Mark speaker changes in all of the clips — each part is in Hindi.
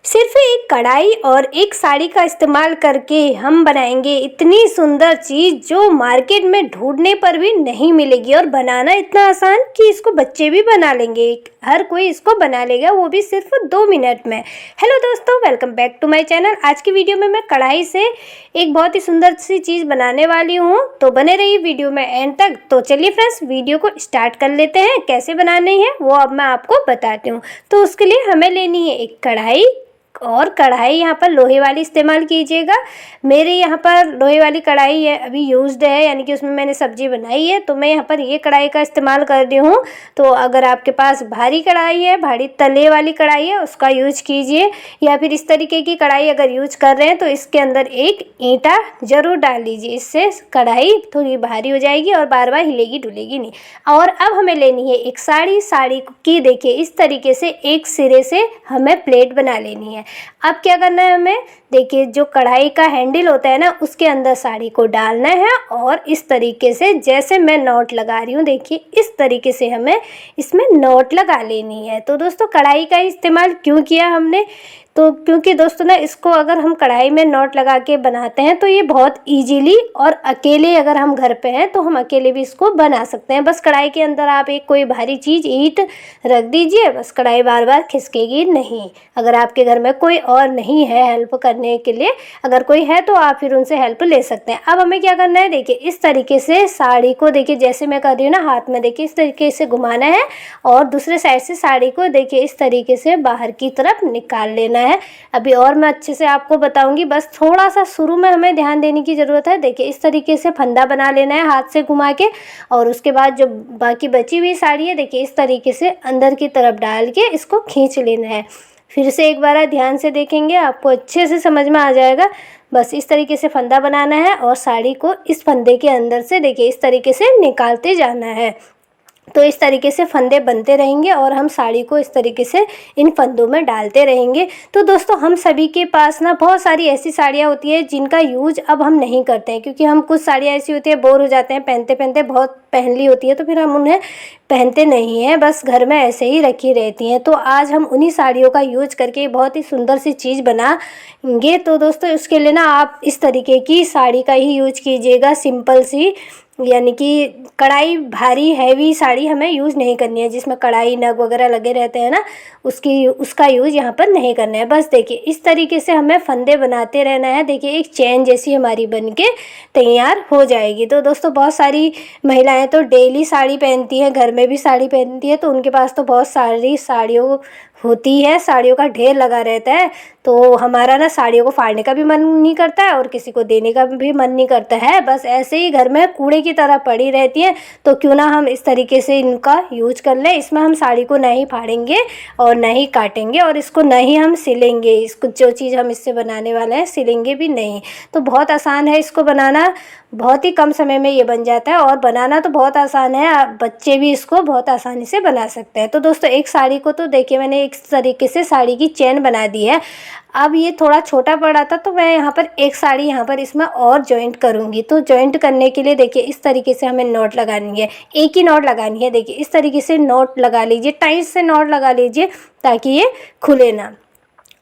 Speaker 1: सिर्फ एक कढ़ाई और एक साड़ी का इस्तेमाल करके हम बनाएंगे इतनी सुंदर चीज़ जो मार्केट में ढूंढने पर भी नहीं मिलेगी, और बनाना इतना आसान कि इसको बच्चे भी बना लेंगे। हर कोई इसको बना लेगा, वो भी सिर्फ 2 मिनट में। हेलो दोस्तों, welcome back to my channel. आज की वीडियो में मैं कढ़ाई से एक बहुत ही सुंदर सी चीज़ बनाने वाली हूँ, तो बने रहिए वीडियो में एंड तक। तो चलिए फ्रेंड्स, वीडियो को स्टार्ट कर लेते हैं। कैसे बनानी है वो अब मैं आपको बताती हूँ। तो उसके लिए हमें लेनी है एक कढ़ाई, और कढ़ाई यहाँ पर लोहे वाली इस्तेमाल कीजिएगा। मेरे यहाँ पर लोहे वाली कढ़ाई है अभी यूज्ड है, यानी कि उसमें मैंने सब्जी बनाई है, तो मैं यहाँ पर ये कढ़ाई का इस्तेमाल कर रही हूँ। तो अगर आपके पास भारी कढ़ाई है, भारी तले वाली कढ़ाई है, उसका यूज कीजिए। या फिर इस तरीके की कढ़ाई अगर यूज कर रहे हैं तो इसके अंदर एक ईंटा ज़रूर डाल लीजिए, इससे कढ़ाई थोड़ी भारी हो जाएगी और बार बार हिलेगी डुलेगी नहीं। और अब हमें लेनी है एक साड़ी। साड़ी की देखिए इस तरीके से एक सिरे से हमें प्लेट बना लेनी है। अब क्या करना है, हमें देखिए जो कढ़ाई का हैंडल होता है ना, उसके अंदर साड़ी को डालना है और इस तरीके से, जैसे मैं नॉट लगा रही हूँ, देखिए इस तरीके से हमें इसमें नॉट लगा लेनी है। तो दोस्तों, कढ़ाई का इस्तेमाल क्यों किया हमने, तो क्योंकि दोस्तों ना, इसको अगर हम कढ़ाई में नॉट लगा के बनाते हैं तो ये बहुत इजीली, और अकेले अगर हम घर पे हैं तो हम अकेले भी इसको बना सकते हैं। बस कढ़ाई के अंदर आप एक कोई भारी चीज़, ईंट रख दीजिए, बस कढ़ाई बार बार खिसकेगी नहीं। अगर आपके घर में कोई और नहीं है हेल्प करने के लिए, अगर कोई है तो आप फिर उनसे हेल्प ले सकते हैं। अब हमें क्या करना है, देखिए इस तरीके से साड़ी को, देखिए जैसे मैं कर रही हूँ ना, हाथ में देखिए इस तरीके से घुमाना है और दूसरे साइड से साड़ी को देखिए इस तरीके से बाहर की तरफ निकाल लेना है। अभी और मैं अच्छे से आपको बताऊंगी, बस थोड़ा सा शुरू में हमें ध्यान देने की ज़रूरत है। देखिए इस तरीके से फंदा बना लेना है हाथ से घुमा के, और उसके बाद जो बाकी बची हुई साड़ी है, देखिए इस तरीके से अंदर की तरफ डाल के इसको खींच लेना है। फिर से एक बार ध्यान से देखेंगे, आपको अच्छे से समझ में आ जाएगा। बस इस तरीके से फंदा बनाना है और साड़ी को इस फंदे के अंदर से देखिए इस तरीके से निकालते जाना है। तो इस तरीके से फंदे बनते रहेंगे और हम साड़ी को इस तरीके से इन फंदों में डालते रहेंगे। तो दोस्तों, हम सभी के पास ना बहुत सारी ऐसी साड़ियाँ होती है जिनका यूज अब हम नहीं करते हैं, क्योंकि हम कुछ साड़ियाँ ऐसी होती है बोर हो जाते हैं पहनते पहनते, बहुत पहन ली होती है तो फिर हम उन्हें पहनते नहीं हैं, बस घर में ऐसे ही रखी रहती हैं। तो आज हम उन्हीं साड़ियों का यूज करके बहुत ही सुंदर सी चीज़ बनाएंगे। तो दोस्तों, उसके लिए ना आप इस तरीके की साड़ी का ही यूज कीजिएगा, सिंपल सी, यानी कि कढ़ाई भारी हैवी साड़ी हमें यूज़ नहीं करनी है, जिसमें कढ़ाई नग वगैरह लगे रहते हैं ना, उसका यूज़ यहाँ पर नहीं करना है। बस देखिए इस तरीके से हमें फंदे बनाते रहना है। देखिए एक चैन जैसी हमारी बन के तैयार हो जाएगी। तो दोस्तों, बहुत सारी महिलाएं तो डेली साड़ी पहनती हैं, घर में भी साड़ी पहनती है, तो उनके पास तो बहुत सारी साड़ियों होती है, साड़ियों का ढेर लगा रहता है। तो हमारा ना साड़ियों को फाड़ने का भी मन नहीं करता है और किसी को देने का भी मन नहीं करता है, बस ऐसे ही घर में कूड़े की तरह पड़ी रहती है। तो क्यों ना हम इस तरीके से इनका यूज कर लें। इसमें हम साड़ी को नहीं फाड़ेंगे और न ही काटेंगे, और इसको न ही हम सिलेंगे। इसको जो चीज़ हम इससे बनाने वाले हैं सिलेंगे भी नहीं। तो बहुत आसान है इसको बनाना, बहुत ही कम समय में ये बन जाता है, और बनाना तो बहुत आसान है, बच्चे भी इसको बहुत आसानी से बना सकते हैं। तो दोस्तों, एक साड़ी को तो देखिए मैंने एक तरीके से साड़ी की चेन बना दी है। अब ये थोड़ा छोटा पड़ा था तो मैं यहाँ पर एक साड़ी यहाँ पर इसमें और जॉइंट करूँगी। तो जॉइंट करने के लिए देखिए इस तरीके से हमें नॉट लगानी है, एक ही नॉट लगानी है। देखिए इस तरीके से नॉट लगा लीजिए, टाइट से नॉट लगा लीजिए ताकि ये खुले ना।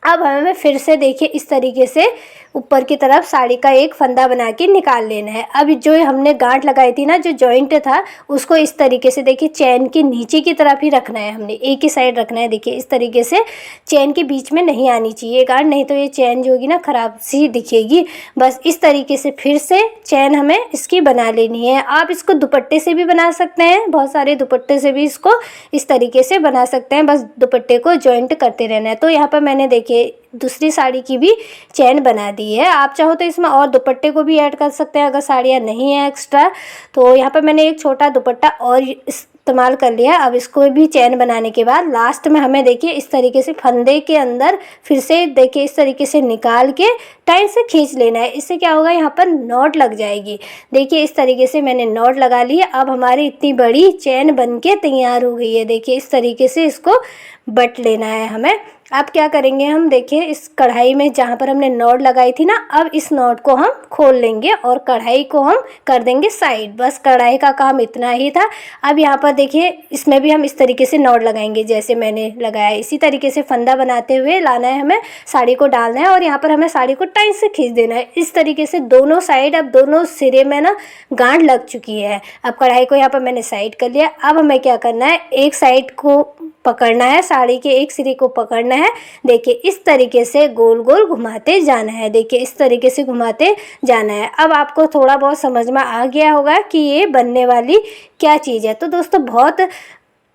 Speaker 1: अब हमें फिर से देखिए इस तरीके से ऊपर की तरफ साड़ी का एक फंदा बना के निकाल लेना है। अब जो हमने गांठ लगाई थी ना, जो जॉइंट था, उसको इस तरीके से देखिए चैन के नीचे की तरफ ही रखना है, हमने एक ही साइड रखना है। देखिए इस तरीके से चैन के बीच में नहीं आनी चाहिए गांठ, नहीं तो ये चैन जो होगी ना ख़राब सी दिखेगी। बस इस तरीके से फिर से चैन हमें इसकी बना लेनी है। आप इसको दुपट्टे से भी बना सकते हैं, बहुत सारे दुपट्टे से भी इसको इस तरीके से बना सकते हैं। बस दुपट्टे को जॉइंट करते रहना है। तो यहाँ पर मैंने देखिए दूसरी साड़ी की भी चैन बना दी है। आप चाहो तो इसमें और दुपट्टे को भी ऐड कर सकते हैं, अगर साड़ियाँ नहीं है एक्स्ट्रा। तो यहाँ पर मैंने एक छोटा दुपट्टा और इस्तेमाल कर लिया। अब इसको भी चैन बनाने के बाद लास्ट में हमें देखिए इस तरीके से फंदे के अंदर फिर से देखिए इस तरीके से निकाल के टाइट से खींच लेना है। इससे क्या होगा, यहाँ पर नॉट लग जाएगी। देखिए इस तरीके से मैंने नॉट लगा ली है। अब हमारी इतनी बड़ी चैन बन के तैयार हो गई है। देखिए इस तरीके से इसको बट लेना है हमें। अब क्या करेंगे हम, देखिए इस कढ़ाई में जहाँ पर हमने नॉट लगाई थी ना, अब इस नॉट को हम खोल लेंगे और कढ़ाई को हम कर देंगे साइड। बस कढ़ाई का काम इतना ही था। अब यहाँ पर देखिए इसमें भी हम इस तरीके से नॉट लगाएंगे जैसे मैंने लगाया। इसी तरीके से फंदा बनाते हुए लाना है, हमें साड़ी को डालना है और यहाँ पर हमें साड़ी को टाइट से खींच देना है। इस तरीके से दोनों साइड, अब दोनों सिरे में ना गांठ लग चुकी है। अब कढ़ाई को यहाँ पर मैंने साइड कर लिया। अब हमें क्या करना है, एक साइड को पकड़ना है, साड़ी के एक सिरे को पकड़ना है। देखिए इस तरीके से गोल गोल घुमाते जाना है। देखिए इस तरीके से घुमाते जाना है। अब आपको थोड़ा बहुत समझ में आ गया होगा कि ये बनने वाली क्या चीज़ है। तो दोस्तों बहुत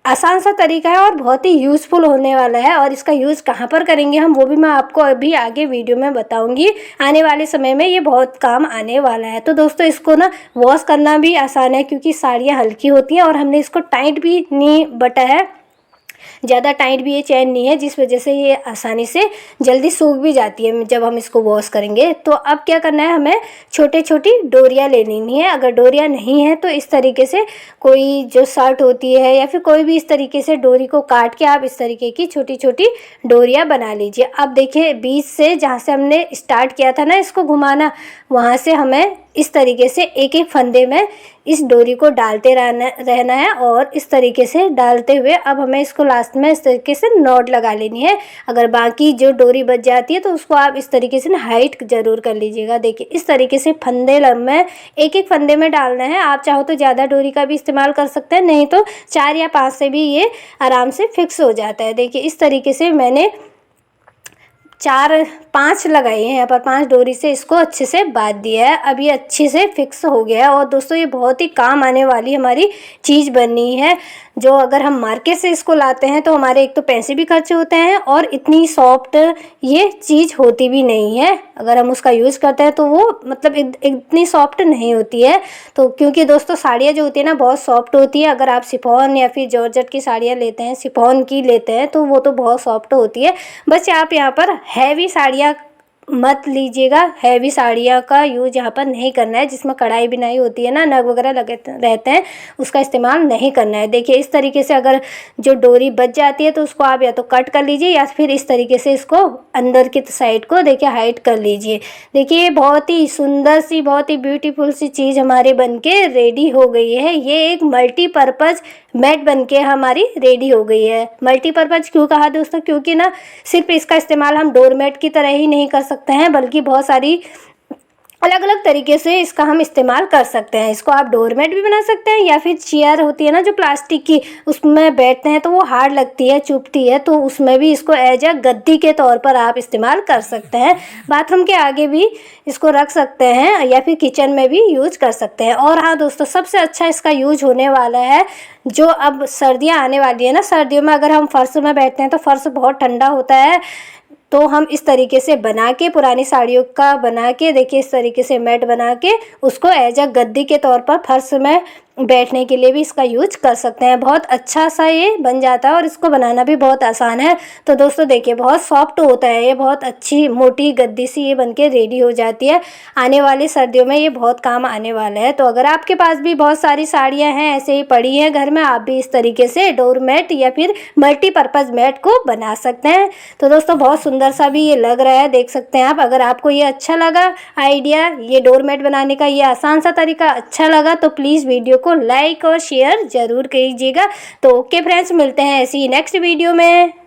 Speaker 1: आसान सा तरीका है और बहुत ही यूज़फुल होने वाला है। और इसका यूज़ कहाँ पर करेंगे हम, वो भी मैं आपको अभी आगे वीडियो में बताऊंगी। आने वाले समय में ये बहुत काम आने वाला है। तो दोस्तों इसको ना वॉश करना भी आसान है, क्योंकि साड़ियाँ हल्की होती हैं और हमने इसको टाइट भी नहीं बटा है, ज़्यादा टाइट भी ये चैन नहीं है, जिस वजह से ये आसानी से जल्दी सूख भी जाती है जब हम इसको वॉश करेंगे। तो अब क्या करना है, हमें छोटे छोटी डोरियाँ ले लेनी है। अगर डोरियाँ नहीं है तो इस तरीके से कोई जो शर्ट होती है या फिर कोई भी इस तरीके से डोरी को काट के आप इस तरीके की छोटी छोटी डोरियाँ बना लीजिए। अब देखिए बीच से जहाँ से हमने स्टार्ट किया था ना इसको घुमाना, वहाँ से हमें इस तरीके से एक एक फंदे में इस डोरी को डालते रहना है और इस तरीके से डालते हुए अब हमें इसको लास्ट में इस तरीके से नॉट लगा लेनी है। अगर बाकी जो डोरी बच जाती है तो उसको आप इस तरीके से ना हाइट ज़रूर कर लीजिएगा। देखिए इस तरीके से फंदे में एक एक फंदे में डालना है। आप चाहो तो ज़्यादा डोरी का भी इस्तेमाल कर सकते हैं, नहीं तो 4 या 5 से भी ये आराम से फिक्स हो जाता है। देखिए इस तरीके से मैंने 4-5 लगाई है यहाँ पर, 5 डोरी से इसको अच्छे से बांध दिया है। अब ये अच्छे से फिक्स हो गया है और दोस्तों ये बहुत ही काम आने वाली हमारी चीज़ बनी है, जो अगर हम मार्केट से इसको लाते हैं तो हमारे एक तो पैसे भी खर्च होते हैं और इतनी सॉफ्ट ये चीज़ होती भी नहीं है। अगर हम उसका यूज़ करते हैं तो वो मतलब इतनी सॉफ्ट नहीं होती है। तो क्योंकि दोस्तों साड़ियाँ जो होती है ना बहुत सॉफ्ट होती है। अगर आप शिफॉन या फिर जॉर्जेट की साड़ियाँ लेते हैं, शिफॉन की लेते हैं, तो वो तो बहुत सॉफ्ट होती है। बस आप यहाँ पर हैवी साड़ियाँ मत लीजिएगा। हैवी साड़ियाँ का यूज़ यहाँ पर नहीं करना है, जिसमें कढ़ाई बिनाई होती है ना, नग वगैरह लगे रहते हैं, उसका इस्तेमाल नहीं करना है। देखिए इस तरीके से अगर जो डोरी बच जाती है तो उसको आप या तो कट कर लीजिए या फिर इस तरीके से इसको अंदर की साइड को देखिए हाइट कर लीजिए। देखिए बहुत ही सुंदर सी, बहुत ही ब्यूटीफुल सी चीज़ हमारे बनके रेडी हो गई है। ये एक मल्टीपर्पज़ मैट बनके हमारी रेडी हो गई है। मल्टीपर्पज़ क्यों कहा दोस्तों, क्योंकि ना सिर्फ इसका इस्तेमाल हम डोर मैट की तरह ही नहीं कर सकते हैं, बल्कि बहुत सारी अलग अलग तरीके से इसका हम इस्तेमाल कर सकते हैं। इसको आप डोरमेट भी बना सकते हैं या फिर चेयर होती है ना जो प्लास्टिक की, उसमें बैठते हैं तो वो हार्ड लगती है, चुभती है, तो उसमें भी इसको एज अ गद्दी के तौर पर आप इस्तेमाल कर सकते हैं। बाथरूम के आगे भी इसको रख सकते हैं या फिर किचन में भी यूज कर सकते हैं। और हाँ दोस्तों, सबसे अच्छा इसका यूज होने वाला है जो अब सर्दियाँ आने वाली है ना, सर्दियों में अगर हम फर्श में बैठते हैं तो फर्श बहुत ठंडा होता है, तो हम इस तरीके से बना के, पुरानी साड़ियों का बना के, देखिए इस तरीके से मैट बना के उसको एज अ गद्दी के तौर पर फर्श में बैठने के लिए भी इसका यूज कर सकते हैं। बहुत अच्छा सा ये बन जाता है और इसको बनाना भी बहुत आसान है। तो दोस्तों देखिए बहुत सॉफ्ट होता है ये, बहुत अच्छी मोटी गद्दी सी ये बनके रेडी हो जाती है। आने वाली सर्दियों में ये बहुत काम आने वाला है। तो अगर आपके पास भी बहुत सारी साड़ियाँ हैं ऐसे ही पड़ी हैं घर में, आप भी इस तरीके से डोर मैट या फिर मल्टीपर्पज़ मैट को बना सकते हैं। तो दोस्तों बहुत सुंदर सा भी ये लग रहा है, देख सकते हैं आप। अगर आपको ये अच्छा लगा आइडिया, ये डोर मैट बनाने का ये आसान सा तरीका अच्छा लगा, तो प्लीज़ वीडियो को लाइक और शेयर ज़रूर कीजिएगा। तो ओके फ्रेंड्स, मिलते हैं ऐसी नेक्स्ट वीडियो में।